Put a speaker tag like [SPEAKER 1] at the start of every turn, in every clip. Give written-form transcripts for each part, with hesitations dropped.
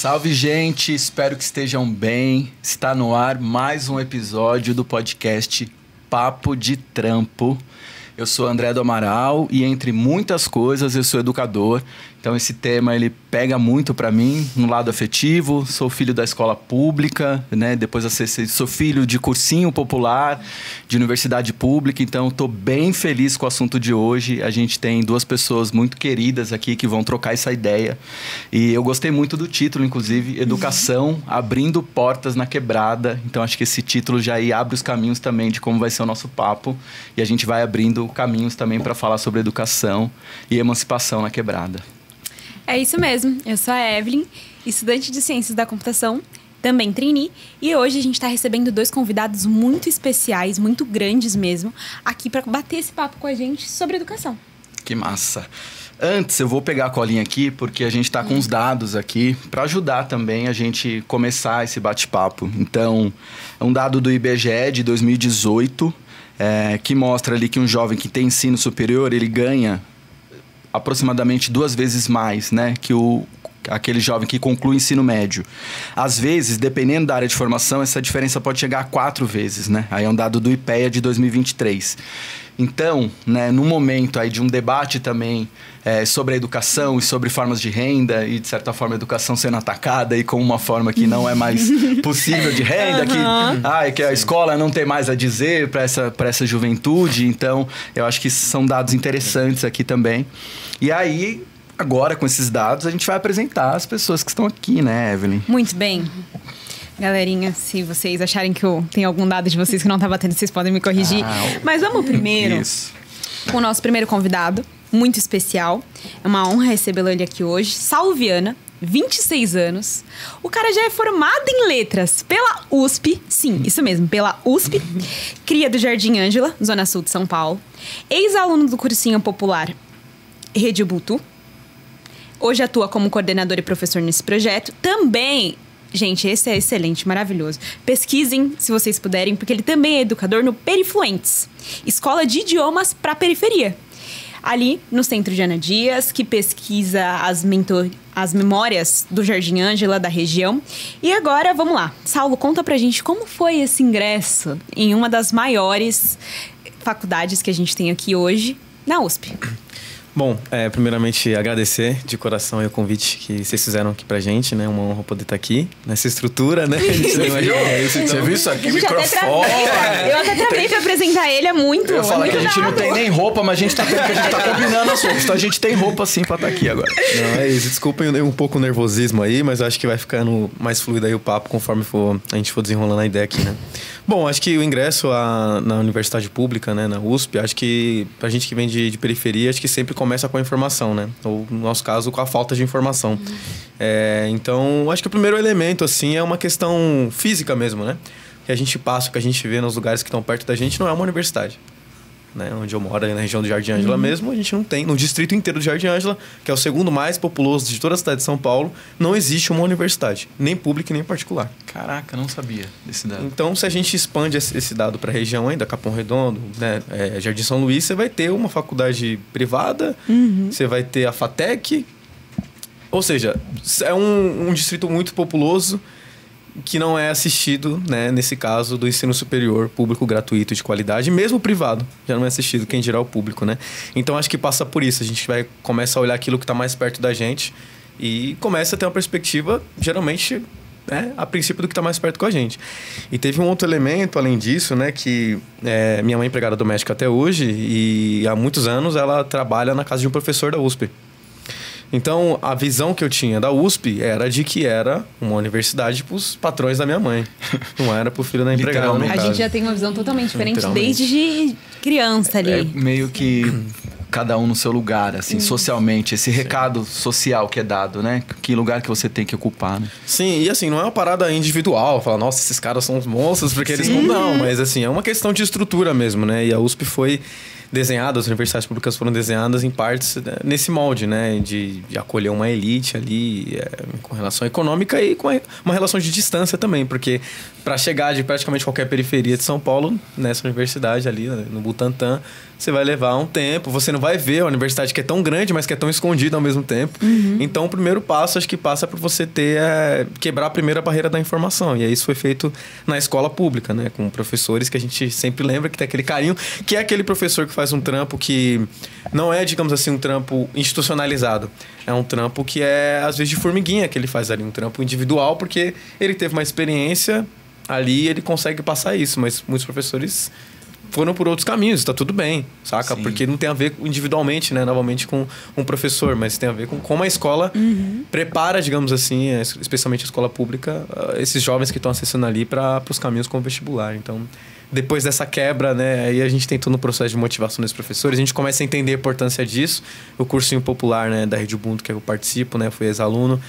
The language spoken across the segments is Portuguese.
[SPEAKER 1] Salve, gente! Espero que estejam bem. Está no ar mais um episódio do podcast Papo de Trampo. Eu sou André do Amaral e, entre muitas coisas, eu sou educador. Então, esse tema, ele pega muito para mim, no lado afetivo. Sou filho da escola pública, né? Depois sou filho de cursinho popular, de universidade pública. Então, estou bem feliz com o assunto de hoje. A gente tem duas pessoas muito queridas aqui que vão trocar essa ideia. E eu gostei muito do título, inclusive, Educação Abrindo Portas na Quebrada. Então, acho que esse título já aí abre os caminhos também de como vai ser o nosso papo. E a gente vai abrindo caminhos também para falar sobre educação e emancipação na quebrada.
[SPEAKER 2] É isso mesmo, eu sou a Evelyn, estudante de Ciências da Computação, também trainee, e hoje a gente está recebendo dois convidados muito especiais, muito grandes mesmo, aqui para bater esse papo com a gente sobre educação.
[SPEAKER 1] Que massa! Antes, eu vou pegar a colinha aqui, porque a gente está com os dados aqui para ajudar também a gente começar esse bate-papo. Então, é um dado do IBGE de 2018, que mostra ali que um jovem que tem ensino superior, ele ganha aproximadamente 2 vezes mais, né, que aquele jovem que conclui o ensino médio. Às vezes, dependendo da área de formação, essa diferença pode chegar a 4 vezes, né? Aí é um dado do IPEA de 2023. Então, né, no momento aí de um debate também sobre a educação e sobre formas de renda e, de certa forma, a educação sendo atacada e como uma forma que não é mais possível de renda, que a escola não tem mais a dizer para essa juventude. Então, eu acho que são dados interessantes aqui também. E aí, agora, com esses dados, a gente vai apresentar as pessoas que estão aqui, né, Evelyn?
[SPEAKER 2] Muito bem. Galerinha, se vocês acharem que tem algum dado de vocês que não está batendo, vocês podem me corrigir. Mas vamos primeiro com o nosso primeiro convidado, muito especial. É uma honra recebê-lo aqui hoje. Saulo Viana, 26 anos. O cara já é formado em letras pela USP. Sim, isso mesmo, pela USP. Cria do Jardim Ângela, Zona Sul de São Paulo. Ex-aluno do cursinho popular Rede Ubuntu. Hoje atua como coordenador e professor nesse projeto. Também... Gente, esse é excelente, maravilhoso. Pesquisem, se vocês puderem, porque ele também é educador no Perifluentes, escola de idiomas para periferia. Ali no Centro de Ana Dias, que pesquisa as memórias do Jardim Ângela, da região. E agora, vamos lá. Saulo, conta pra gente como foi esse ingresso em uma das maiores faculdades que a gente tem aqui hoje, na USP.
[SPEAKER 3] Bom, primeiramente agradecer de coração o convite que vocês fizeram aqui pra gente, né? Uma honra poder estar aqui nessa estrutura, né?
[SPEAKER 1] Você viu isso aqui? Microfone.
[SPEAKER 2] Eu até travei pra apresentar ele, é muito.
[SPEAKER 1] Eu ia falar que a gente não tem nem roupa, mas a gente tá combinando as roupas. Então a gente tem roupa sim pra estar aqui agora.
[SPEAKER 3] Não, é isso. Desculpem um pouco o nervosismo aí, mas acho que vai ficando mais fluido aí o papo conforme a gente for desenrolando a ideia aqui, né? Bom, acho que o ingresso na universidade pública, né, na USP, acho que pra gente que vem de periferia, acho que sempre começa com a informação, né? Ou, no nosso caso, com a falta de informação. Então, acho que o primeiro elemento, assim, é uma questão física mesmo, né? Que a gente passa, que a gente vê nos lugares que estão perto da gente, não é uma universidade. Né? Onde eu moro, na região do Jardim Ângela mesmo, a gente não tem. No distrito inteiro do Jardim Ângela, que é o segundo mais populoso de toda a cidade de São Paulo, não existe uma universidade, nem pública nem particular.
[SPEAKER 1] Caraca, não sabia desse dado.
[SPEAKER 3] Então, se a gente expande esse dado para a região ainda, Capão Redondo, né, Jardim São Luís, você vai ter uma faculdade privada, você vai ter a FATEC, ou seja, é um distrito muito populoso que não é assistido, né, nesse caso, do ensino superior público gratuito de qualidade, mesmo privado, já não é assistido, quem dirá o público, né? Então, acho que passa por isso, a gente começa a olhar aquilo que está mais perto da gente e começa a ter uma perspectiva, geralmente, né, a princípio do que está mais perto com a gente. E teve um outro elemento, além disso, né, que minha mãe é empregada doméstica até hoje e há muitos anos ela trabalha na casa de um professor da USP. Então, a visão que eu tinha da USP era de que era uma universidade para os patrões da minha mãe. Não era para o filho da empregada.
[SPEAKER 2] A gente já tem uma visão totalmente diferente desde criança ali.
[SPEAKER 1] É meio que cada um no seu lugar, assim, socialmente. Esse recado social que é dado, né? Que lugar que você tem que ocupar, né?
[SPEAKER 3] Sim, e assim, não é uma parada individual. Falar, nossa, esses caras são os monstros, porque eles não. Mas assim, é uma questão de estrutura mesmo, né? E a USP foi desenhada, as universidades públicas foram desenhadas em partes nesse molde, né? De acolher uma elite ali com relação econômica e com uma relação de distância também, porque para chegar de praticamente qualquer periferia de São Paulo, nessa universidade ali, no Butantã, você vai levar um tempo, você não vai ver a universidade que é tão grande, mas que é tão escondida ao mesmo tempo. Então, o primeiro passo, acho que passa por você quebrar a primeira barreira da informação. E aí isso foi feito na escola pública, né? Com professores que a gente sempre lembra que tem aquele carinho, que é aquele professor que faz um trampo que não é, digamos assim, um trampo institucionalizado. É um trampo que é, às vezes, de formiguinha que ele faz ali, um trampo individual, porque ele teve uma experiência ali e ele consegue passar isso. Mas muitos professores foram por outros caminhos, tá tudo bem, saca? Sim. Porque não tem a ver individualmente, né? Novamente com um professor, mas tem a ver com como a escola prepara, digamos assim, especialmente a escola pública, esses jovens que estão acessando ali para os caminhos com o vestibular. Então, depois dessa quebra, né? Aí a gente tem todo o processo de motivação dos professores, a gente começa a entender a importância disso. O cursinho popular, né, da Rede Ubuntu, que eu participo, né? Fui ex-aluno.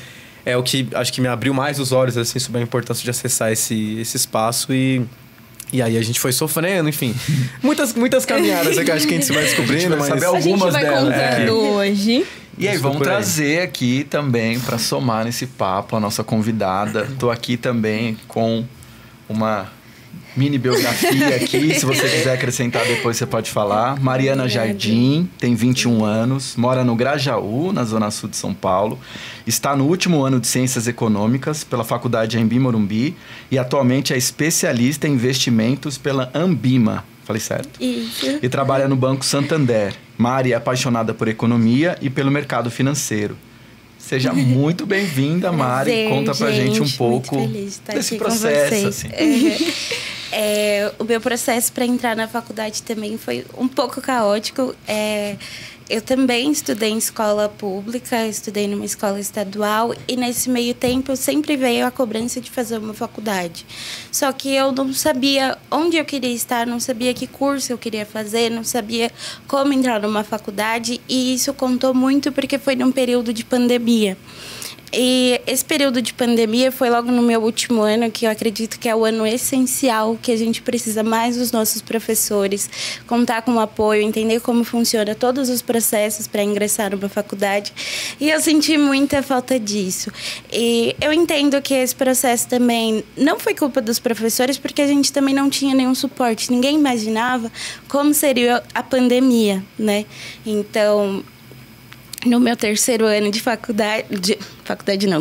[SPEAKER 3] É o que acho que me abriu mais os olhos, assim, sobre a importância de acessar esse espaço e aí a gente foi sofrendo, enfim. Muitas caminhadas que acho que a gente vai descobrindo, mas
[SPEAKER 1] saber algumas delas.
[SPEAKER 2] A gente vai contando hoje.
[SPEAKER 1] E aí, vamos trazer aqui também, para somar nesse papo, a nossa convidada. Tô aqui também com uma mini biografia aqui, se você quiser acrescentar depois você pode falar. Mariana Jardim, tem 21 anos, mora no Grajaú, na zona sul de São Paulo. Está no último ano de Ciências Econômicas pela Faculdade Anhembi Morumbi e atualmente é especialista em investimentos pela Ambima. Falei certo?
[SPEAKER 4] Isso.
[SPEAKER 1] E trabalha no Banco Santander. Mari é apaixonada por economia e pelo mercado financeiro. Seja muito bem-vinda, Mari.
[SPEAKER 4] Prazer,
[SPEAKER 1] conta pra gente um pouco desse processo. Assim.
[SPEAKER 4] O meu processo para entrar na faculdade também foi um pouco caótico. Eu também estudei em escola pública, estudei numa escola estadual e nesse meio tempo sempre veio a cobrança de fazer uma faculdade. Só que eu não sabia onde eu queria estar, não sabia que curso eu queria fazer, não sabia como entrar numa faculdade e isso contou muito porque foi num período de pandemia. E esse período de pandemia foi logo no meu último ano, que eu acredito que é o ano essencial, que a gente precisa mais dos nossos professores, contar com o apoio, entender como funciona todos os processos para ingressar numa faculdade. E eu senti muita falta disso. E eu entendo que esse processo também não foi culpa dos professores, porque a gente também não tinha nenhum suporte. Ninguém imaginava como seria a pandemia, né? Então, no meu terceiro ano de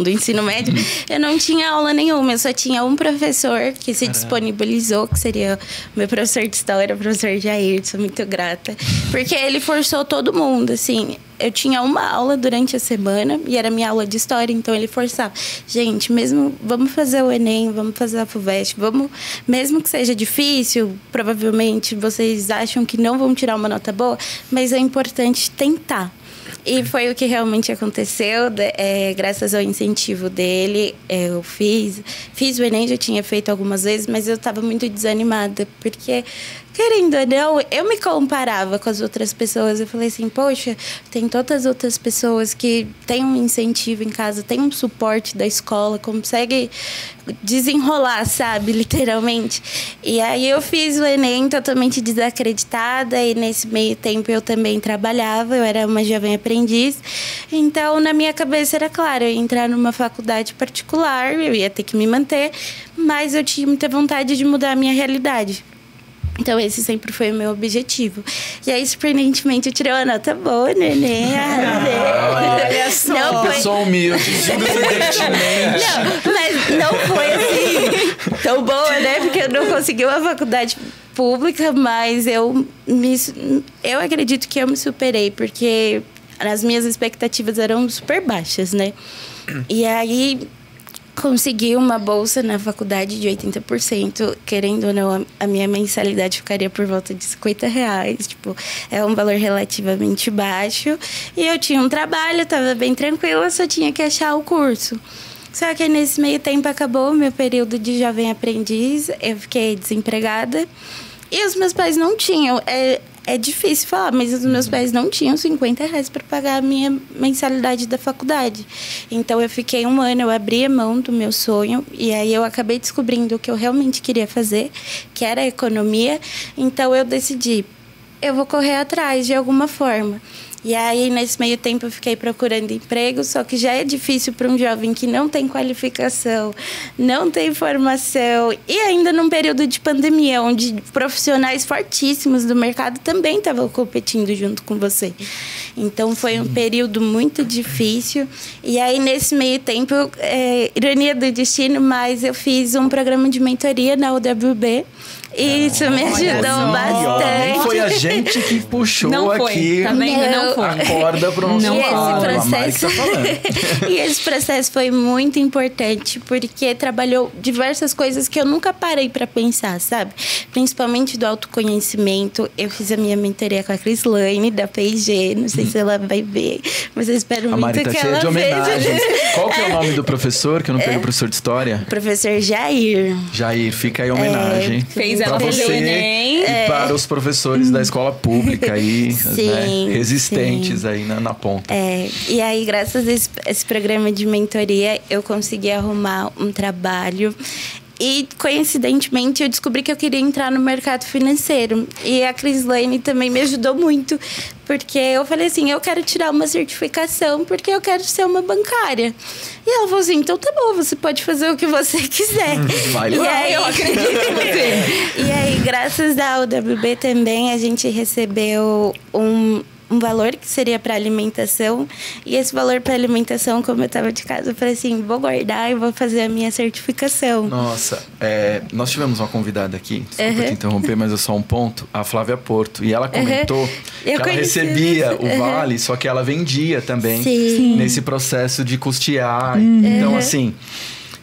[SPEAKER 4] do ensino médio, eu não tinha aula nenhuma, eu só tinha um professor que se disponibilizou, que seria o meu professor de história, o professor Jair, sou muito grata, porque ele forçou todo mundo, assim, eu tinha uma aula durante a semana e era minha aula de história, então ele forçava, gente, mesmo, vamos fazer o Enem, vamos fazer a FUVEST, vamos, mesmo que seja difícil, provavelmente vocês acham que não vão tirar uma nota boa, mas é importante tentar. E foi o que realmente aconteceu, graças ao incentivo dele, eu fiz o Enem, já tinha feito algumas vezes, mas eu estava muito desanimada, porque, querendo ou não, eu me comparava com as outras pessoas, eu falei assim, poxa, tem tantas outras pessoas que têm um incentivo em casa, têm um suporte da escola, conseguem desenrolar, sabe, literalmente. E aí eu fiz o Enem totalmente desacreditada e nesse meio tempo eu também trabalhava, eu era uma jovem aprendiz. Então, na minha cabeça era claro, eu ia entrar numa faculdade particular, eu ia ter que me manter, mas eu tinha muita vontade de mudar a minha realidade. Então, esse sempre foi o meu objetivo. E aí, surpreendentemente, eu tirei uma nota boa no Enem.
[SPEAKER 2] Olha só.
[SPEAKER 4] Não foi...
[SPEAKER 1] Eu sou humilde, digo evidentemente.
[SPEAKER 4] Não, mas não foi assim tão boa, né? Porque eu não consegui uma faculdade pública, mas eu acredito que eu me superei, porque as minhas expectativas eram super baixas, né? E aí consegui uma bolsa na faculdade de 80%, querendo ou não, a minha mensalidade ficaria por volta de R$50, tipo, é um valor relativamente baixo. E eu tinha um trabalho, estava bem tranquila, só tinha que achar o curso. Só que nesse meio tempo acabou o meu período de jovem aprendiz, eu fiquei desempregada e os meus pais não tinham. É difícil falar, mas os meus pais não tinham R$50 para pagar a minha mensalidade da faculdade. Então, eu fiquei um ano, eu abri a mão do meu sonho e aí eu acabei descobrindo o que eu realmente queria fazer, que era a economia. Então, eu decidi, eu vou correr atrás de alguma forma. E aí, nesse meio tempo, eu fiquei procurando emprego, só que já é difícil para um jovem que não tem qualificação, não tem formação, e ainda num período de pandemia, onde profissionais fortíssimos do mercado também estavam competindo junto com você. Então, foi um período muito difícil. E aí, nesse meio tempo, ironia do destino, mas eu fiz um programa de mentoria na UWB. E isso me ajudou bastante.
[SPEAKER 1] Nem foi a gente que puxou
[SPEAKER 2] não foi,
[SPEAKER 1] aqui
[SPEAKER 2] tá vendo? Não foi.
[SPEAKER 1] a corda pro nosso lado.
[SPEAKER 4] A
[SPEAKER 1] Mari que tá falando.
[SPEAKER 4] E esse processo foi muito importante, porque trabalhou diversas coisas que eu nunca parei para pensar, sabe? Principalmente do autoconhecimento. Eu fiz a minha mentoria com a Crislane, da P&G. Não sei se ela vai ver, mas eu espero muito
[SPEAKER 1] Mari tá
[SPEAKER 4] que
[SPEAKER 1] cheia
[SPEAKER 4] ela
[SPEAKER 1] de homenagens.
[SPEAKER 4] veja.
[SPEAKER 1] Qual que é o nome do professor? Que eu não peguei o professor de história.
[SPEAKER 4] Professor Jair.
[SPEAKER 1] Jair, fica aí a homenagem.
[SPEAKER 2] Fez
[SPEAKER 1] pra
[SPEAKER 2] ela
[SPEAKER 1] você
[SPEAKER 2] fazer o Enem.
[SPEAKER 1] e para os professores da escola pública aí,
[SPEAKER 4] Sim,
[SPEAKER 1] né, resistentes
[SPEAKER 4] sim.
[SPEAKER 1] aí na ponta.
[SPEAKER 4] E aí, graças a esse programa de mentoria, eu consegui arrumar um trabalho. E, coincidentemente, eu descobri que eu queria entrar no mercado financeiro. E a Crislane também me ajudou muito, porque eu falei assim, eu quero tirar uma certificação, porque eu quero ser uma bancária. E ela falou assim, então tá bom, você pode fazer o que você quiser.
[SPEAKER 1] Vai
[SPEAKER 4] e
[SPEAKER 1] lá,
[SPEAKER 4] aí,
[SPEAKER 2] eu acredito em você.
[SPEAKER 4] E aí, graças à UWB também, a gente recebeu um valor que seria para alimentação. E esse valor para alimentação, como eu estava de casa, eu falei assim, vou guardar e vou fazer a minha certificação.
[SPEAKER 1] Nossa, nós tivemos uma convidada aqui, desculpa te interromper, mas é só um ponto, a Flávia Porto. E ela comentou que ela recebia o vale, só que ela vendia também nesse processo de custear. Então, assim...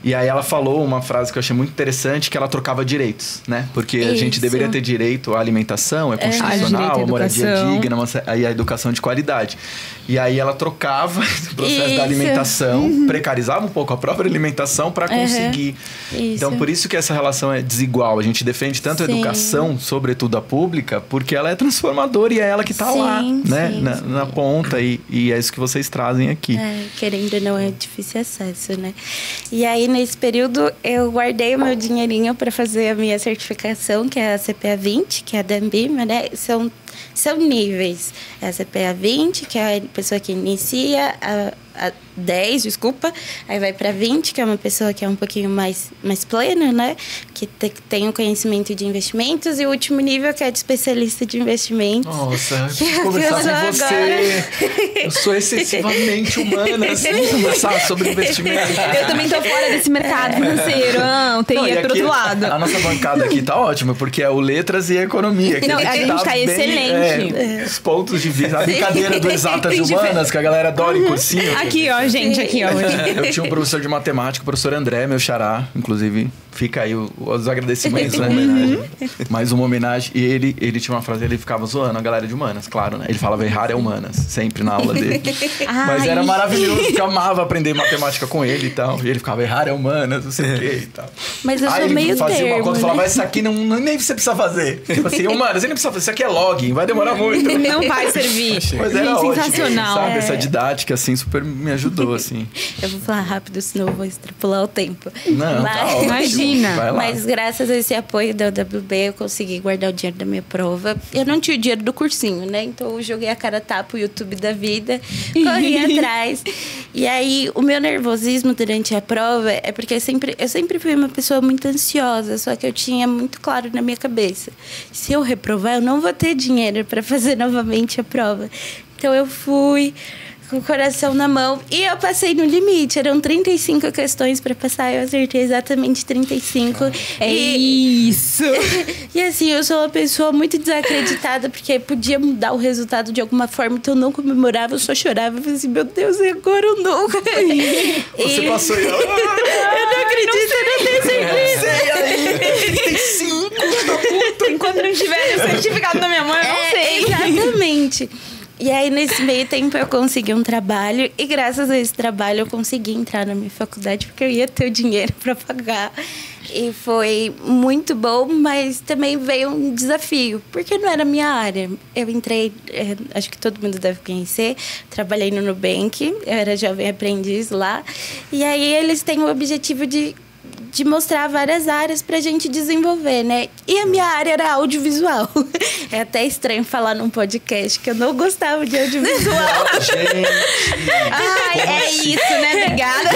[SPEAKER 1] E aí ela falou uma frase que eu achei muito interessante, que ela trocava direitos, né? Porque a gente deveria ter direito à alimentação, é constitucional, a moradia digna, e a educação de qualidade. E aí ela trocava o processo da alimentação, precarizava um pouco a própria alimentação para conseguir. Então, por isso que essa relação é desigual. A gente defende tanto a educação, sobretudo a pública, porque ela é transformadora e é ela que está lá, né? Na ponta. E é isso que vocês trazem aqui.
[SPEAKER 4] Querendo ou não, é difícil acesso, né? E aí, nesse período, eu guardei o meu dinheirinho para fazer a minha certificação, que é a CPA 20, que é a da Ambima, né? São níveis. É a CPA 20, que é a pessoa que inicia, a 10, desculpa. Aí vai para 20, que é uma pessoa que é um pouquinho mais plena, né? Que tem o conhecimento de investimentos. E o último nível, que é de especialista de investimentos.
[SPEAKER 1] Nossa, eu preciso conversar com você. Eu sou excessivamente humana, assim, conversar sobre investimento.
[SPEAKER 2] Eu também tô fora desse mercado financeiro. Tem por outro lado.
[SPEAKER 1] A nossa bancada aqui tá ótima, porque é o Letras e a Economia.
[SPEAKER 2] Não, a gente tá excelente.
[SPEAKER 1] Os pontos de vista, a brincadeira do Exatas e Humanas, que a galera adora em cursinho.
[SPEAKER 2] Aqui, ó, gente, aqui, ó.
[SPEAKER 1] Eu tinha um professor de matemática, o professor André, meu xará, inclusive. Fica aí os agradecimentos, né? Mais uma homenagem. E ele tinha uma frase, ele ficava zoando a galera de humanas, claro, né? Ele falava errar é humanas, sempre na aula dele. Mas era maravilhoso, porque eu amava aprender matemática com ele e tal. E ele ficava errar é humanas, não sei o quê e tal.
[SPEAKER 4] Mas eu sou meio
[SPEAKER 1] fazia
[SPEAKER 4] termo,
[SPEAKER 1] uma conta e falava, isso aqui nem você precisa fazer. Tipo assim, humanas, ele não precisa fazer, isso aqui é login, vai demorar muito.
[SPEAKER 2] Não vai servir.
[SPEAKER 1] Mas era
[SPEAKER 2] sensacional.
[SPEAKER 1] Ótimo, sabe? Essa didática, assim, super me ajudou, assim.
[SPEAKER 4] Eu vou falar rápido, senão eu vou extrapolar o tempo.
[SPEAKER 1] Não, tá ótimo.
[SPEAKER 2] Imagina.
[SPEAKER 1] Vai lá.
[SPEAKER 4] Mas graças a esse apoio da UWB, eu consegui guardar o dinheiro da minha prova. Eu não tinha o dinheiro do cursinho, né? Então eu joguei a cara a tapa, o YouTube da vida, corri atrás. E aí, o meu nervosismo durante a prova é porque eu sempre fui uma pessoa muito ansiosa, só que eu tinha muito claro na minha cabeça. Se eu reprovar, eu não vou ter dinheiro para fazer novamente a prova. Então eu fui com o coração na mão e eu passei no limite. Eram 35 questões para passar, eu acertei exatamente 35.
[SPEAKER 2] Isso!
[SPEAKER 4] E assim, eu sou uma pessoa muito desacreditada, porque podia mudar o resultado de alguma forma, então eu não comemorava, eu só chorava. Eu falei assim, meu Deus, e agora ou nunca?
[SPEAKER 1] Você passou e...
[SPEAKER 4] Eu não acredito, eu não tenho certeza.
[SPEAKER 1] 35,
[SPEAKER 2] Enquanto não tiver o certificado na minha mão, eu não sei.
[SPEAKER 4] Exatamente. E aí, nesse meio tempo, eu consegui um trabalho. E graças a esse trabalho, eu consegui entrar na minha faculdade, porque eu ia ter o dinheiro para pagar. E foi muito bom, mas também veio um desafio, porque não era a minha área. Eu entrei, acho que todo mundo deve conhecer, trabalhei no Nubank, eu era jovem aprendiz lá. E aí, eles têm o objetivo de de mostrar várias áreas pra gente desenvolver, né? E a minha área era audiovisual. É até estranho falar num podcast que eu não gostava de audiovisual.
[SPEAKER 1] Gente!
[SPEAKER 2] Ai, assim? Isso, né? Obrigada.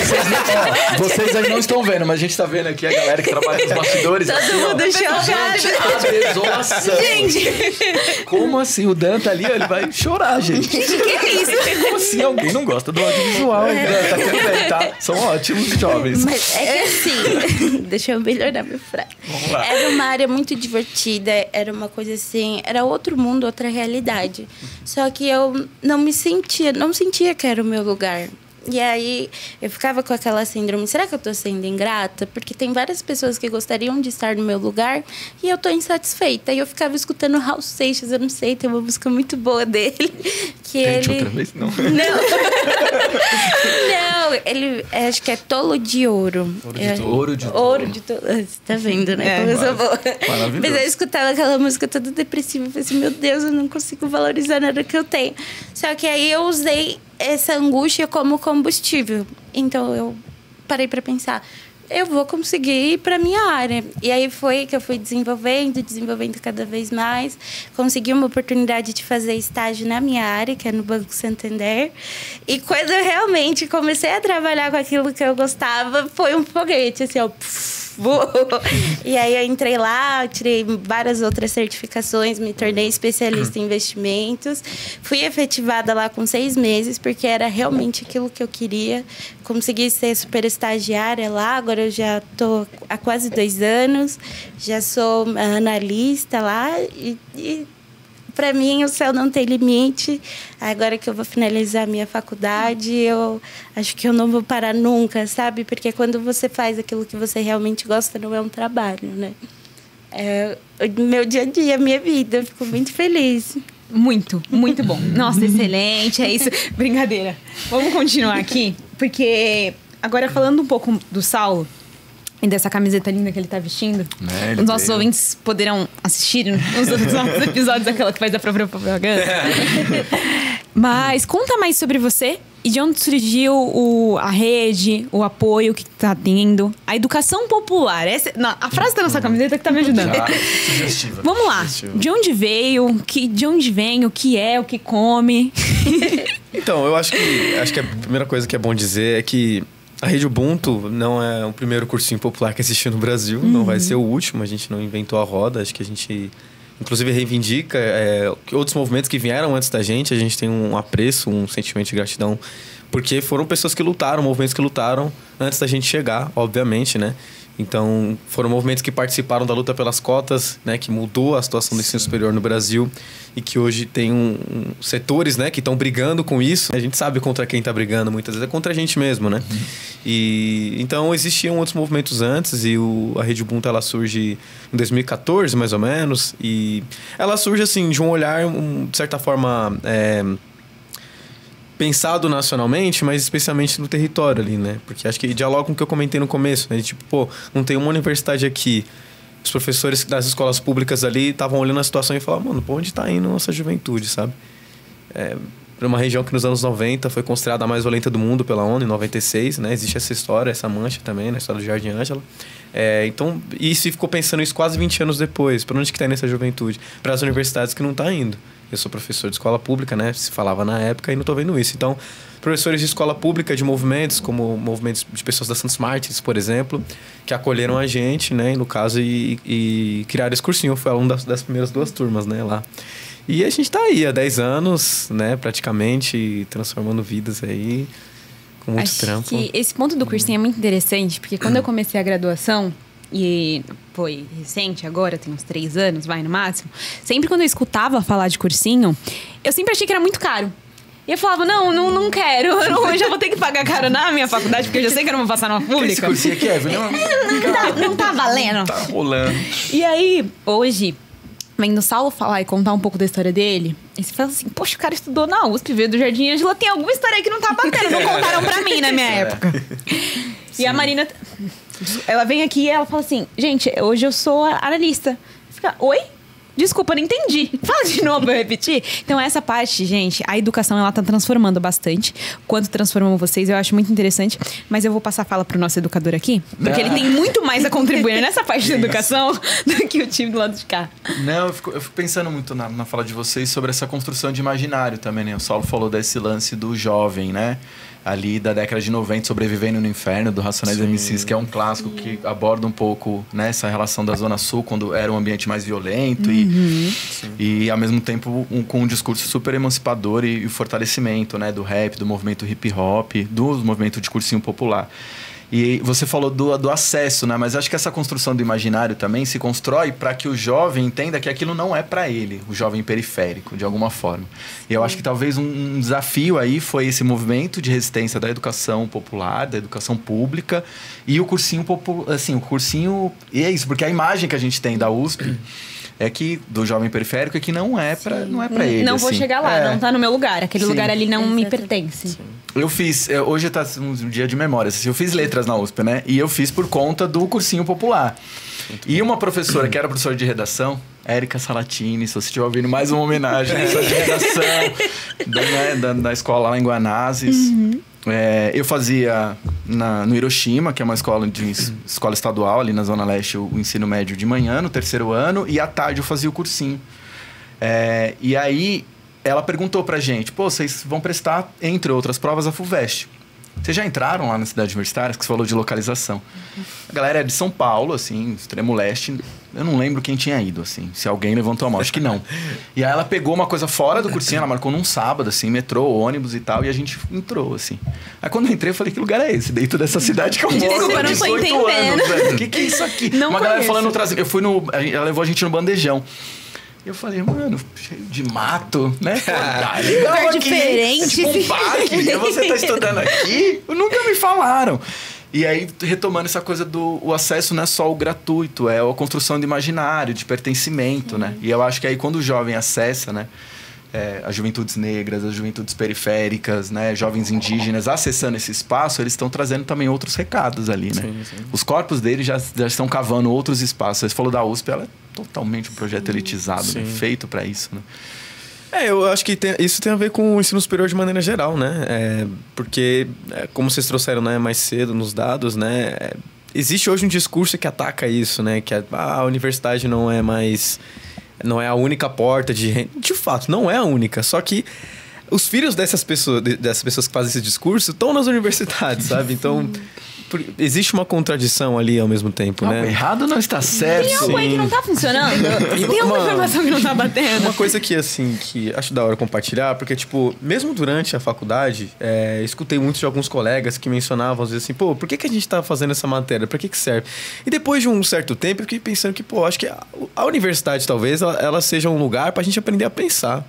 [SPEAKER 1] Vocês aí não estão vendo, mas a gente tá vendo aqui a galera que trabalha nos bastidores.
[SPEAKER 4] Todo
[SPEAKER 1] assim,
[SPEAKER 4] mundo chorando.
[SPEAKER 1] Gente, a desolação.
[SPEAKER 2] Gente!
[SPEAKER 1] Como assim? O Dan tá ali, ó, ele vai chorar, gente.
[SPEAKER 2] Gente, que é isso?
[SPEAKER 1] Como assim alguém não gosta do audiovisual? Dan, tá tudo bem, tá? São ótimos jovens.
[SPEAKER 4] Mas é que assim, deixa eu melhorar minha frase.
[SPEAKER 1] Vamos lá.
[SPEAKER 4] Era uma área muito divertida, era uma coisa assim, era outro mundo, outra realidade. Só que eu não sentia que era o meu lugar. E aí, eu ficava com aquela síndrome, será que eu tô sendo ingrata? Porque tem várias pessoas que gostariam de estar no meu lugar e eu tô insatisfeita. E eu ficava escutando Raul Seixas, eu não sei, tem uma música muito boa dele. Que
[SPEAKER 1] Tente
[SPEAKER 4] ele...
[SPEAKER 1] outra vez? Não.
[SPEAKER 4] Não, ele acho que é Tolo de Ouro.
[SPEAKER 1] Ouro de Tolo.
[SPEAKER 4] Ouro de Tolo. Você tá vendo, né? Como eu sou boa.
[SPEAKER 1] Maravilhoso.
[SPEAKER 4] Mas eu escutava aquela música toda depressiva. Eu falei assim, meu Deus, eu não consigo valorizar nada que eu tenho. Só que aí eu usei essa angústia como combustível. Então eu parei pra pensar, eu vou conseguir ir pra minha área. E aí foi que eu fui desenvolvendo cada vez mais. Consegui uma oportunidade de fazer estágio na minha área, que é no Banco Santander. E quando eu realmente comecei a trabalhar com aquilo que eu gostava, foi um foguete, assim, ó. E aí eu entrei lá, tirei várias outras certificações, me tornei especialista em investimentos. Fui efetivada lá com 6 meses, porque era realmente aquilo que eu queria. Consegui ser super estagiária lá, agora eu já estou há quase 2 anos. Já sou analista lá e para mim, o céu não tem limite. Agora que eu vou finalizar a minha faculdade, eu acho que eu não vou parar nunca, sabe? Porque quando você faz aquilo que você realmente gosta, não é um trabalho, né? É o meu dia a dia, a minha vida. Eu fico muito feliz.
[SPEAKER 2] Muito, muito bom. Nossa, excelente, é isso. Brincadeira. Vamos continuar aqui, porque agora falando um pouco do Saulo, e dessa camiseta linda que ele tá vestindo, os nossos ouvintes poderão assistir os outros episódios daquela que faz a própria propaganda. Mas conta mais sobre você e de onde surgiu a rede, o apoio que tá tendo, a educação popular. A frase da nossa camiseta que tá me ajudando.
[SPEAKER 1] Sugestiva.
[SPEAKER 2] Vamos lá. De onde veio, de onde vem, o que é, o que come?
[SPEAKER 3] Então, eu acho que a primeira coisa que é bom dizer é que a Rede Ubuntu não é o primeiro cursinho popular que existe no Brasil, não vai ser o último, a gente não inventou a roda, acho que a gente, inclusive, reivindica que outros movimentos que vieram antes da gente tem um apreço, um sentimento de gratidão, porque foram pessoas que lutaram, movimentos que lutaram antes da gente chegar, obviamente, né? Então, foram movimentos que participaram da luta pelas cotas, né, que mudou a situação do ensino superior no Brasil e que hoje tem setores, né, que estão brigando com isso. A gente sabe contra quem está brigando, muitas vezes é contra a gente mesmo, né? E então existiam outros movimentos antes e a Rede Ubuntu ela surge em 2014, mais ou menos, e ela surge assim de um olhar, de certa forma, pensado nacionalmente, mas especialmente no território ali, né? Porque acho que dialoga com o que eu comentei no começo, né? Tipo, pô, não tem uma universidade aqui. Os professores das escolas públicas ali estavam olhando a situação e falavam, mano, pra onde tá indo a nossa juventude, sabe? Para uma região que nos anos 90 foi considerada a mais violenta do mundo pela ONU, em 96, né? Existe essa história, essa mancha também, na história do Jardim Ângela. Então, e se ficou pensando isso quase 20 anos depois. Para onde que tá indo essa juventude? Para as universidades que não tá indo. Eu sou professor de escola pública, né? Se falava na época e não tô vendo isso. Então, professores de escola pública, de movimentos, como movimentos de pessoas da Santos Mártires, por exemplo, que acolheram a gente, né? No caso, e criaram esse cursinho. Eu fui aluno das primeiras 2 turmas, né? Lá. E a gente tá aí há 10 anos, né? Praticamente, transformando vidas aí, com muito trampo.
[SPEAKER 2] Que esse ponto do cursinho é muito interessante, porque quando eu comecei a graduação, e foi recente agora, tem uns 3 anos, vai no máximo. Sempre quando eu escutava falar de cursinho, eu sempre achei que era muito caro. E eu falava, não quero, eu já vou ter que pagar caro na minha faculdade, porque eu já sei que eu não vou passar numa pública.
[SPEAKER 1] Esse cursinho aqui
[SPEAKER 2] não tá valendo.
[SPEAKER 1] Não tá rolando.
[SPEAKER 2] E aí, hoje, vendo o Saulo falar e contar um pouco da história dele, e você fala assim, poxa, o cara estudou na USP, veio do Jardim Ângela, tem alguma história aí que não tá batendo, não contaram pra mim na minha época. E a Marina, ela vem aqui e ela fala assim, gente, hoje eu sou analista. Fica, oi? Desculpa, não entendi. Fala de novo, eu repetir. Então, essa parte, gente, a educação, ela tá transformando bastante. Quanto transformam vocês, eu acho muito interessante. Mas eu vou passar a fala pro nosso educador aqui, porque ele tem muito mais a contribuir nessa parte da educação do que o time do lado de cá.
[SPEAKER 1] Não, eu fico pensando muito na fala de vocês sobre essa construção de imaginário também, né? O Saulo falou desse lance do jovem, né? Ali da década de 90, Sobrevivendo no Inferno, do Racionais MCs, que é um clássico que aborda um pouco, né, essa relação da Zona Sul, quando era um ambiente mais violento e ao mesmo tempo, com um discurso super emancipador e fortalecimento, né, do rap, do movimento hip hop, do movimento de cursinho popular. E você falou do acesso, né? Mas acho que essa construção do imaginário também se constrói para que o jovem entenda que aquilo não é para ele, o jovem periférico, de alguma forma. E eu acho que talvez um desafio aí foi esse movimento de resistência da educação popular, da educação pública e o cursinho popular, assim, o cursinho... E é isso, porque a imagem que a gente tem da USP... é que do jovem periférico é que não é pra ele.
[SPEAKER 2] Não vou
[SPEAKER 1] assim.
[SPEAKER 2] chegar lá, não tá no meu lugar. Aquele lugar ali não me pertence.
[SPEAKER 4] Sim.
[SPEAKER 1] Eu fiz, hoje tá um dia de memória, assim, eu fiz letras na USP, né? E eu fiz por conta do cursinho popular. E uma professora que era professora de redação, Érica Salatini, se você estiver ouvindo, mais uma homenagem, professora de redação da escola lá em Guanazes. Eu fazia no Hiroshima, que é uma escola estadual ali na Zona Leste, o ensino médio de manhã, no 3º ano, e à tarde eu fazia o cursinho. E aí ela perguntou pra gente, pô, vocês vão prestar, entre outras provas, a FUVEST. Vocês já entraram lá na cidade universitária, que você falou de localização? A galera é de São Paulo, assim, extremo leste. Eu não lembro quem tinha ido, assim. Se alguém levantou a mão, acho que não. E aí ela pegou uma coisa fora do cursinho, ela marcou num sábado, assim, metrô, ônibus e tal, e a gente entrou, assim. Aí quando eu entrei, eu falei, que lugar é esse? Dentro dessa cidade que eu moro.
[SPEAKER 2] Desculpa, não tô entendendo.
[SPEAKER 1] Anos, velho. Que é isso aqui?
[SPEAKER 2] Não
[SPEAKER 1] uma
[SPEAKER 2] conheço.
[SPEAKER 1] galera falando, eu fui ela levou a gente no bandejão. E eu falei, mano, cheio de mato, né?
[SPEAKER 2] Lugar diferente.
[SPEAKER 1] Tipo um parque. E você tá estudando aqui? Nunca me falaram. E aí, retomando essa coisa o acesso não é só o gratuito, é a construção de imaginário, de pertencimento, né? E eu acho que aí quando o jovem acessa, né? As juventudes negras, as juventudes periféricas, né? Jovens indígenas, acessando esse espaço, eles estão trazendo também outros recados ali, né? Sim. Os corpos deles já estão cavando outros espaços. Você falou da USP, ela é totalmente um projeto elitizado, né? Feito para isso, né?
[SPEAKER 3] Eu acho que isso tem a ver com o ensino superior de maneira geral, né? Porque, como vocês trouxeram, né, mais cedo nos dados, né? Existe hoje um discurso que ataca isso, né? Que a universidade não é a única porta de renda. De fato, não é a única. Só que os filhos dessas pessoas que fazem esse discurso estão nas universidades, sabe? Então, existe uma contradição ali ao mesmo tempo, né?
[SPEAKER 1] Errado não está certo.
[SPEAKER 2] Tem algo aí que não tá funcionando? Tem alguma informação que não tá batendo?
[SPEAKER 3] Uma coisa que, assim, que acho da hora compartilhar, porque, tipo, mesmo durante a faculdade, escutei muito de alguns colegas que mencionavam, às vezes, assim, pô, por que a gente tá fazendo essa matéria? Pra que serve? E depois de um certo tempo, eu fiquei pensando que, pô, acho que a universidade, talvez, ela seja um lugar pra gente aprender a pensar.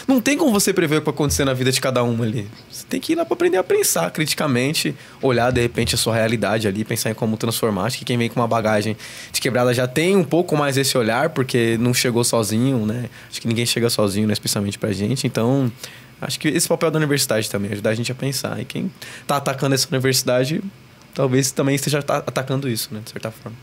[SPEAKER 3] Não tem como você prever o que vai acontecer na vida de cada um ali. Você tem que ir lá para aprender a pensar criticamente, olhar de repente a sua realidade ali, pensar em como transformar. Acho que quem vem com uma bagagem de quebrada já tem um pouco mais esse olhar, porque não chegou sozinho, né? Acho que ninguém chega sozinho, né? Especialmente pra gente. Então, acho que esse papel da universidade também, ajudar a gente a pensar. E quem tá atacando essa universidade, talvez também esteja atacando isso, né? De certa forma.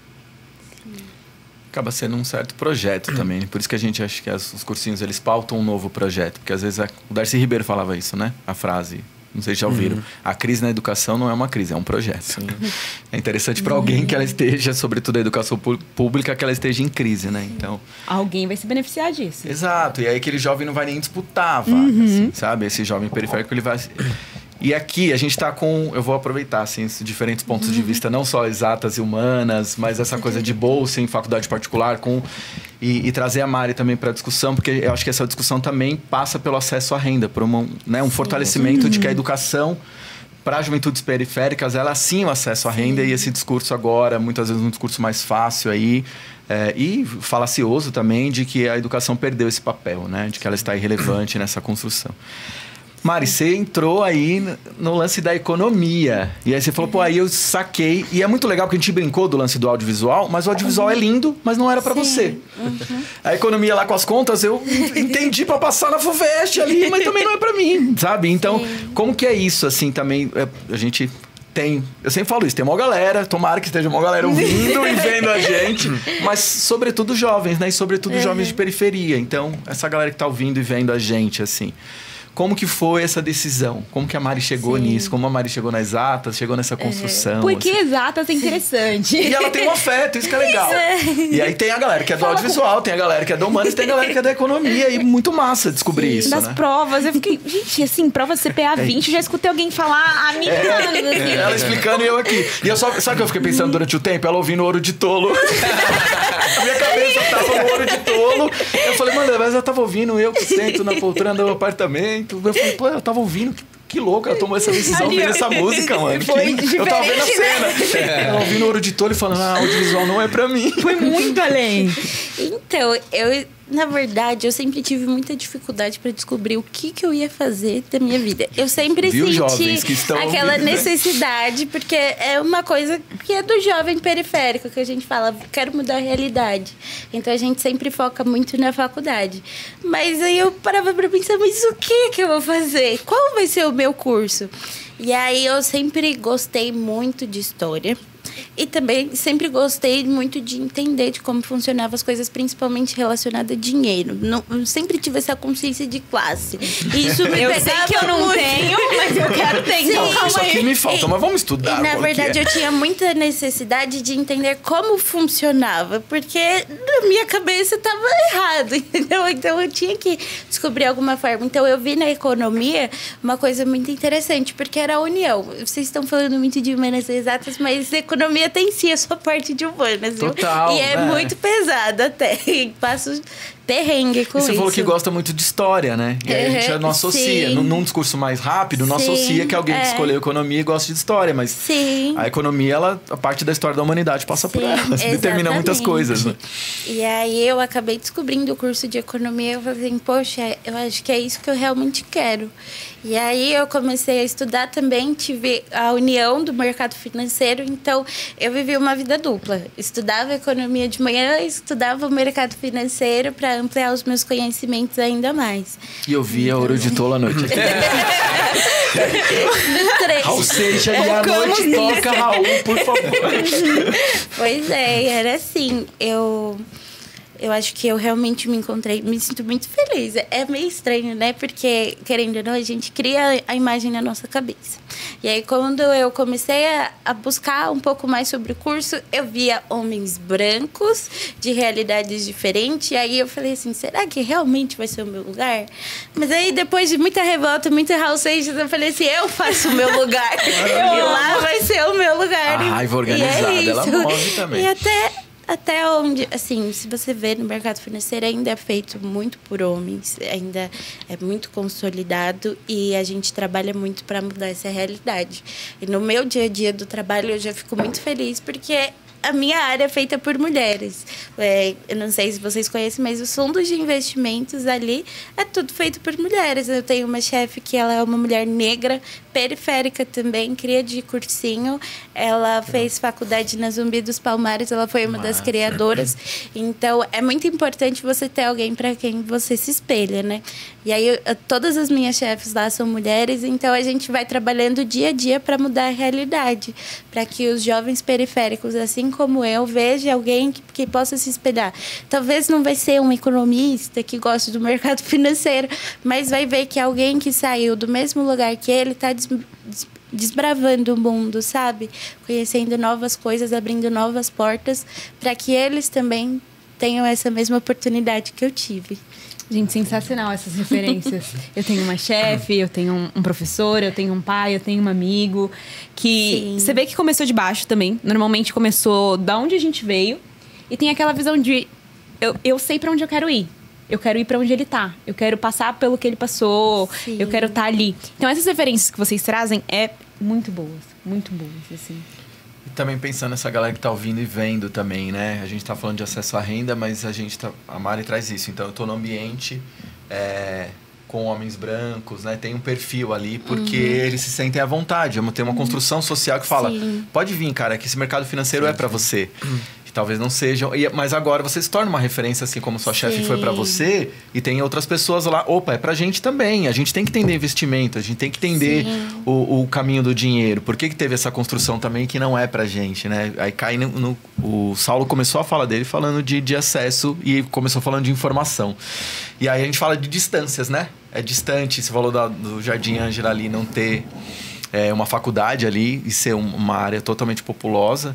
[SPEAKER 1] Acaba sendo um certo projeto também. Por isso que a gente acha que os cursinhos, eles pautam um novo projeto. Porque às vezes o Darcy Ribeiro falava isso, né? A frase, não sei se já ouviram. A crise na educação não é uma crise, é um projeto. Sim. É interessante para alguém que ela esteja, sobretudo a educação pública, que ela esteja em crise, né? Então,
[SPEAKER 2] alguém vai se beneficiar disso.
[SPEAKER 1] Exato. E aí aquele jovem não vai nem disputar a vaga, assim, sabe? Esse jovem periférico, ele vai... E aqui a gente está com... Eu vou aproveitar, assim, esses diferentes pontos de vista, não só exatas e humanas, mas essa coisa de bolsa em faculdade particular, e trazer a Mari também para a discussão, porque eu acho que essa discussão também passa pelo acesso à renda, por um fortalecimento de que a educação para as juventudes periféricas, ela sim o acesso à renda, e esse discurso agora, muitas vezes um discurso mais fácil aí, e falacioso também, de que a educação perdeu esse papel, né? De que ela está irrelevante nessa construção. Mari, você entrou aí no lance da economia. E aí você falou, pô, aí eu saquei. E é muito legal porque a gente brincou do lance do audiovisual, mas o audiovisual é lindo, mas não era pra você. A economia lá com as contas, eu entendi pra passar na FUVEST ali, mas também não é pra mim, sabe? Então, como que é isso, assim, também? A gente eu sempre falo isso, tem uma galera, tomara que esteja uma galera ouvindo e vendo a gente, mas sobretudo jovens, né? E sobretudo jovens de periferia. Então, essa galera que tá ouvindo e vendo a gente, assim... Como que foi essa decisão? Como que a Mari chegou nisso? Como a Mari chegou nas exatas, chegou nessa construção?
[SPEAKER 2] Porque
[SPEAKER 1] assim.
[SPEAKER 2] exatas é interessante.
[SPEAKER 1] E ela tem um afeto, isso que é legal. E aí tem a galera que é do audiovisual, tem a galera que é do humanas, tem a galera que é da economia. E muito massa descobrir isso,
[SPEAKER 2] das provas, eu fiquei... Gente, assim, prova de CPA 20, eu já escutei alguém falar há 1000 anos. Assim.
[SPEAKER 1] Ela explicando e eu aqui. E eu sabe o que eu fiquei pensando durante o tempo? Ela ouvindo Ouro de Tolo. A minha cabeça tava no Ouro de Tolo. Eu falei, mano, mas ela tava ouvindo, eu que sento na poltrona do apartamento. Eu falei, pô, ela tava ouvindo, que louco, ela tomou essa decisão ouvindo essa música, mano. Eu tava vendo a cena. Ela ouvindo Ouro de Tolo e falando, audiovisual não é pra mim.
[SPEAKER 2] Foi muito além.
[SPEAKER 4] Então, na verdade, eu sempre tive muita dificuldade para descobrir o que eu ia fazer da minha vida. Eu sempre senti aquela necessidade, porque é uma coisa que é do jovem periférico, que a gente fala, quero mudar a realidade. Então, a gente sempre foca muito na faculdade. Mas aí eu parava para pensar, mas o que eu vou fazer? Qual vai ser o meu curso? E aí, eu sempre gostei muito de história. E também sempre gostei muito de entender de como funcionavam as coisas, principalmente relacionadas a dinheiro. Eu sempre tive essa consciência de classe. E isso me
[SPEAKER 2] eu sei que eu não tenho, mas eu quero ter. Então,
[SPEAKER 1] isso aqui me falta, mas vamos estudar.
[SPEAKER 4] E, na verdade, eu tinha muita necessidade de entender como funcionava, porque na minha cabeça estava errado, entendeu? Então, eu tinha que descobrir alguma forma. Então, eu vi na economia uma coisa muito interessante, porque era a união. Vocês estão falando muito de humanas exatas, mas economia tem sim a sua parte de humanas, viu?
[SPEAKER 1] Total,
[SPEAKER 4] e é muito pesado até. Passo perrengue com isso.
[SPEAKER 1] Você falou que gosta muito de história, né? E aí a gente não associa. Num discurso mais rápido, não associa que alguém que escolheu economia gosta de história. Mas a economia, a parte da história da humanidade passa por ela. Determina muitas coisas, né?
[SPEAKER 4] E aí eu acabei descobrindo o curso de economia. Eu falei assim, poxa, eu acho que é isso que eu realmente quero. E aí eu comecei a estudar também, tive a união do mercado financeiro, então eu vivi uma vida dupla. Estudava economia de manhã, estudava o mercado financeiro para ampliar os meus conhecimentos ainda mais.
[SPEAKER 1] E eu via Ouro de Tolo à noite. Raul Seixas e à noite toca Raul, por favor.
[SPEAKER 4] Pois é, era assim, eu acho que eu realmente me encontrei, me sinto muito feliz. É meio estranho, né? Porque, querendo ou não, a gente cria a imagem na nossa cabeça. E aí, quando eu comecei a buscar um pouco mais sobre o curso, eu via homens brancos, de realidades diferentes. E aí eu falei assim, será que realmente vai ser o meu lugar? Mas aí, depois de muita revolta, muito Raul Seixas, eu falei assim, eu faço o meu lugar. E lá vai ser o meu lugar.
[SPEAKER 1] A raiva organizada, ela move também.
[SPEAKER 4] E até onde, assim, se você vê no mercado financeiro, ainda é feito muito por homens, ainda é muito consolidado e a gente trabalha muito para mudar essa realidade. E no meu dia a dia do trabalho, eu já fico muito feliz, porque a minha área é feita por mulheres. Eu não sei se vocês conhecem, mas os fundos de investimentos ali é tudo feito por mulheres. Eu tenho uma chefe que ela é uma mulher negra, periférica também, cria de cursinho. Ela fez faculdade na Zumbi dos Palmares, ela foi uma das criadoras. Então, é muito importante você ter alguém para quem você se espelha, né? E aí, todas as minhas chefes lá são mulheres, então a gente vai trabalhando dia a dia para mudar a realidade, para que os jovens periféricos, assim como eu, vejam alguém que possa se espelhar. Talvez não vai ser um economista que gosta do mercado financeiro, mas vai ver que alguém que saiu do mesmo lugar que ele está desbravando o mundo, sabe? Conhecendo novas coisas, abrindo novas portas, para que eles também tenham essa mesma oportunidade que eu tive.
[SPEAKER 2] Gente, sensacional essas referências. Eu tenho uma chefe, eu tenho um professor, eu tenho um pai, eu tenho um amigo. Que você vê que começou de baixo também. Normalmente começou da onde a gente veio. E tem aquela visão de... Eu sei pra onde eu quero ir. Eu quero ir pra onde ele tá. Eu quero passar pelo que ele passou. Sim. Eu quero estar ali. Então, essas referências que vocês trazem é muito boas, assim.
[SPEAKER 1] E também pensando nessa galera que tá ouvindo e vendo também, né? A gente tá falando de acesso à renda, mas a Mari traz isso. Então, eu tô no ambiente com homens brancos, né? Tem um perfil ali, porque eles se sentem à vontade. Tem uma construção social que fala, pode vir, cara, que esse mercado financeiro é pra você. talvez não sejam. Mas agora você se torna uma referência, assim como sua chefe foi para você, e tem outras pessoas lá. Opa, é pra gente também. A gente tem que entender investimento, a gente tem que entender o caminho do dinheiro. Por que teve essa construção também que não é pra gente, né? Aí cai o Saulo começou a fala dele falando de acesso e começou falando de informação. E aí a gente fala de distâncias, né? É distante, você falou do Jardim Ângela ali não ter uma faculdade ali e ser uma área totalmente populosa.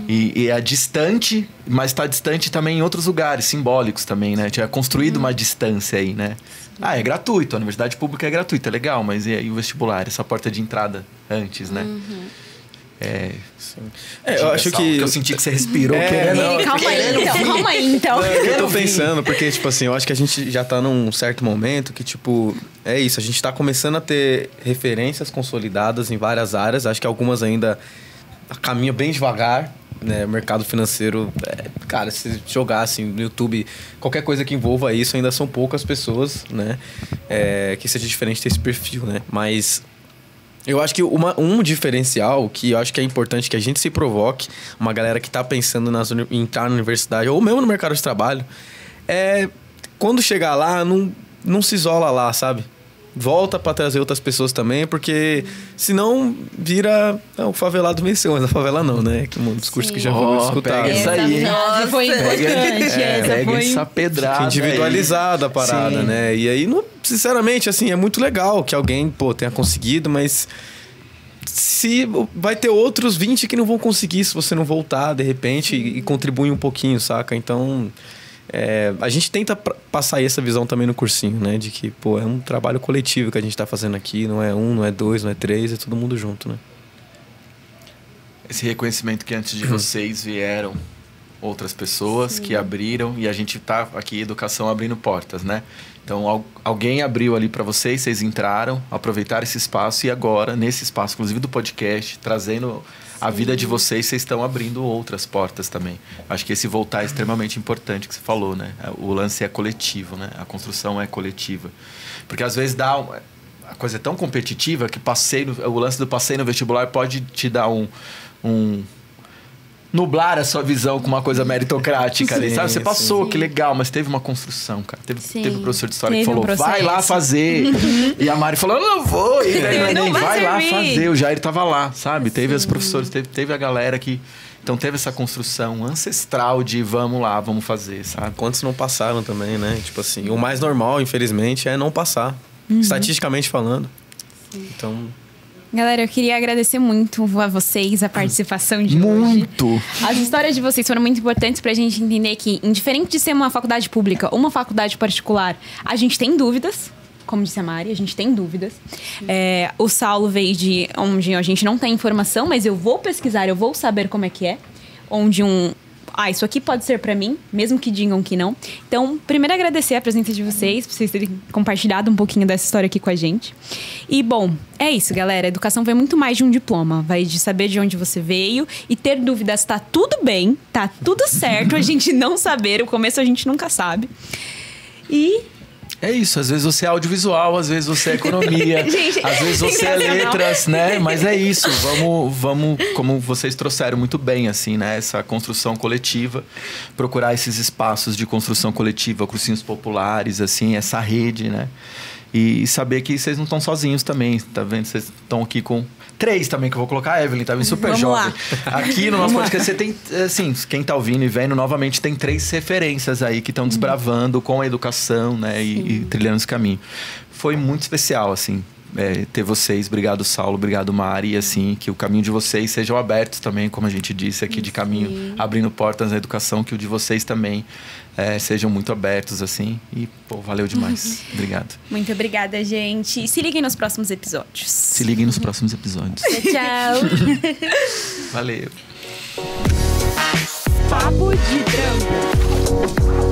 [SPEAKER 1] E é distante, mas está distante também em outros lugares, simbólicos também, né? Tinha construído uma distância aí, né? É gratuito, a universidade pública é gratuita, é legal, mas e aí o vestibular, essa porta de entrada antes, né?
[SPEAKER 3] Eu acho que
[SPEAKER 1] eu senti que você respirou.
[SPEAKER 2] Calma aí, então.
[SPEAKER 3] Eu tô pensando, porque, tipo assim, eu acho que a gente já tá num certo momento que, tipo, é isso, a gente tá começando a ter referências consolidadas em várias áreas, acho que algumas ainda caminham bem devagar, né? O mercado financeiro, cara, se jogar assim no YouTube, qualquer coisa que envolva isso, ainda são poucas pessoas, né? Que seja diferente desse perfil, né? Mas eu acho que um diferencial que eu acho que é importante que a gente se provoque, uma galera que tá pensando em entrar na universidade ou mesmo no mercado de trabalho, quando chegar lá, não se isola lá, sabe? Volta para trazer outras pessoas também, porque senão vira o favelado venceu, mas a favela não, né? Que é um discurso que já vamos escutar.
[SPEAKER 1] Pega isso aí.
[SPEAKER 2] Nossa, foi importante.
[SPEAKER 1] Pega essa pedrada.
[SPEAKER 3] Fica individualizada a parada, né? E aí, sinceramente, assim, é muito legal que alguém, tenha conseguido, mas vai ter outros 20 que não vão conseguir se você não voltar, de repente, e contribuir um pouquinho, saca? Então, a gente tenta passar essa visão também no cursinho, né? De que, é um trabalho coletivo que a gente tá fazendo aqui. Não é um, não é dois, não é três. É todo mundo junto, né?
[SPEAKER 1] Esse reconhecimento que antes de vocês vieram outras pessoas que abriram. E a gente tá aqui, educação abrindo portas, né? Então, alguém abriu ali para vocês entraram, aproveitaram esse espaço. E agora, nesse espaço, inclusive do podcast, trazendo a vida de vocês estão abrindo outras portas também. Acho que esse voltar é extremamente importante que você falou, né? O lance é coletivo, né? A construção é coletiva. Porque às vezes a coisa é tão competitiva que o lance do passeio no vestibular pode te dar nublar a sua visão com uma coisa meritocrática ali, sabe? Você passou, que legal, mas teve uma construção, cara. Teve um professor de história que falou, vai lá fazer. E a Mari falou, não vou. E aí, vai lá fazer. O Jair tava lá, sabe? Teve os professores, teve a galera que... Então teve essa construção ancestral de vamos lá, vamos fazer, sabe?
[SPEAKER 3] Quantos não passaram também, né? Tipo assim, o mais normal, infelizmente, é não passar. Estatisticamente falando. Então...
[SPEAKER 2] Galera, eu queria agradecer muito a vocês, a participação de hoje.
[SPEAKER 1] Muito!
[SPEAKER 2] As histórias de vocês foram muito importantes pra gente entender que, indiferente de ser uma faculdade pública ou uma faculdade particular, a gente tem dúvidas, como disse a Mari, a gente tem dúvidas. O Saulo veio de onde a gente não tem informação, mas eu vou pesquisar, eu vou saber como é que é. Onde isso aqui pode ser pra mim, mesmo que digam que não. Então, primeiro agradecer a presença de vocês, por vocês terem compartilhado um pouquinho dessa história aqui com a gente. E, bom, é isso, galera. A educação vai muito mais de um diploma. Vai de saber de onde você veio e ter dúvidas. Tá tudo bem, tá tudo certo a gente não saber. O começo a gente nunca sabe. E...
[SPEAKER 1] É isso, às vezes você é audiovisual, às vezes você é economia,
[SPEAKER 2] Gente,
[SPEAKER 1] às vezes você é letras, né? Mas é isso, vamos, como vocês trouxeram muito bem, assim, né? Essa construção coletiva, procurar esses espaços de construção coletiva, cursinhos populares, assim, essa rede, né? E saber que vocês não estão sozinhos também, tá vendo? Vocês estão aqui com... 3 também, que eu vou colocar a Evelyn, tá vendo? Super jovem. Aqui no nosso podcast, você tem, assim, quem tá ouvindo e vendo novamente, tem 3 referências aí que estão desbravando com a educação, né? E trilhando esse caminho. Foi muito especial, assim, ter vocês. Obrigado, Saulo. Obrigado, Mari. Assim, que o caminho de vocês sejam abertos também, como a gente disse aqui, de caminho, abrindo portas na educação, que o de vocês também sejam muito abertos, assim. E, valeu demais. Obrigado.
[SPEAKER 2] Muito obrigada, gente. E se liguem nos próximos episódios.
[SPEAKER 1] Se liguem nos próximos episódios.
[SPEAKER 2] Tchau.
[SPEAKER 1] Valeu.
[SPEAKER 2] Papo de Trampo.